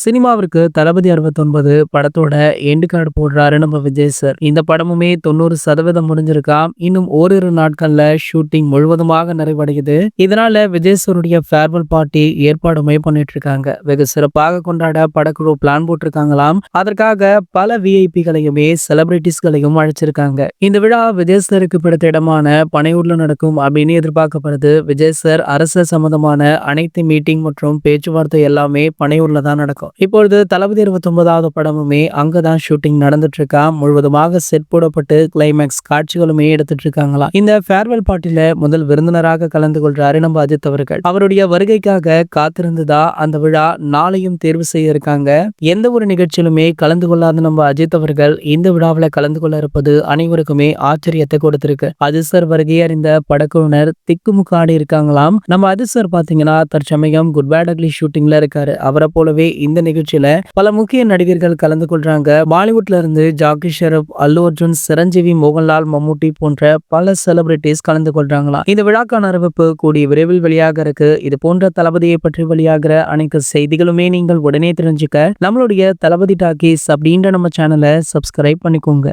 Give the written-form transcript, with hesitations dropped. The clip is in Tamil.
சினிமாவிற்கு தளபதி 69 படத்தோட எண்டு கார்டு போடுறாரு நம்ம விஜய் சார். இந்த படமுமே 90% முடிஞ்சிருக்காம். இன்னும் ஓரிரு நாட்கள்ல ஷூட்டிங் முழுவதுமாக நிறைவடையுது. இதனால விஜய் சாருடைய ஃபேர்வெல் பார்ட்டி ஏற்பாடுமே பண்ணிட்டு இருக்காங்க. வெகு சிறப்பாக கொண்டாட படக்குழு பிளான் போட்டிருக்காங்களாம். அதற்காக பல விஐபிகளையுமே செலிபிரிட்டிஸ்களையும் அழைச்சிருக்காங்க. இந்த விழா விஜய் சாருக்கு பிடித்த இடமான பனையூர்ல நடக்கும் அப்படின்னு எதிர்பார்க்கப்படுது. விஜய் சார் அரசு சம்பந்தமான அனைத்து மீட்டிங் மற்றும் பேச்சுவார்த்தை எல்லாமே பனையூர்ல தான் நடக்கும். இப்பொழுது தளபதி 29வது படமுமே அங்கதான் ஷூட்டிங் நடந்துட்டு இருக்கா. முழுவதுமாக செட் போடப்பட்டு கிளைமேக்ஸ் காட்சிகளுமே எடுத்துட்டு இருக்காங்களாம். இந்த ஃபேர்வெல் பார்ட்டில முதல் விருந்தினராக கலந்து கொள்றாரு நம்ம அஜித் அவர்கள். அவருடைய வருகைக்காக காத்திருந்ததா அந்த விழா நாளையும் தேர்வு செய்ய இருக்காங்க. எந்த ஒரு நிகழ்ச்சியிலுமே கலந்து கொள்ளாத நம்ம அஜித் அவர்கள் இந்த விழாவில் கலந்து கொள்ள இருப்பது அனைவருக்குமே ஆச்சரியத்தை கொடுத்திருக்கு. அஜித் சார் வருகை அறிந்த படக்குழுவினர் திக்குமுக்காடி இருக்காங்களாம். நம்ம அஜித் சார் பாத்தீங்கன்னா தற்சமயம் குட் பேட் அக்லி ஷூட்டிங்ல இருக்காரு. அவரை போலவே இந்த நிகழ்ச்சியில பல முக்கிய நடிகர்கள் கலந்து கொள்றாங்க. பாலிவுட்ல இருந்து ஜாக்கி ஷெரப், அல்லு அர்ஜுன், சிரஞ்சீவி, மோகன்லால், மம்முட்டி போன்ற பல செலிபிரிட்டிஸ் கலந்து கொள்றாங்களாம். இந்த விழாக்கான அறிவிப்பு கூடிய விரைவில் வெளியாக இருக்கு. இது போன்ற தளபதியை பற்றி வெளியாகிற அனைத்து செய்திகளுமே நீங்கள் உடனே தெரிஞ்சுக்க நம்மளுடைய தளபதி டாக்கீஸ் அப்படின்ற நம்ம சேனலை சப்ஸ்கிரைப் பண்ணிக்கோங்க.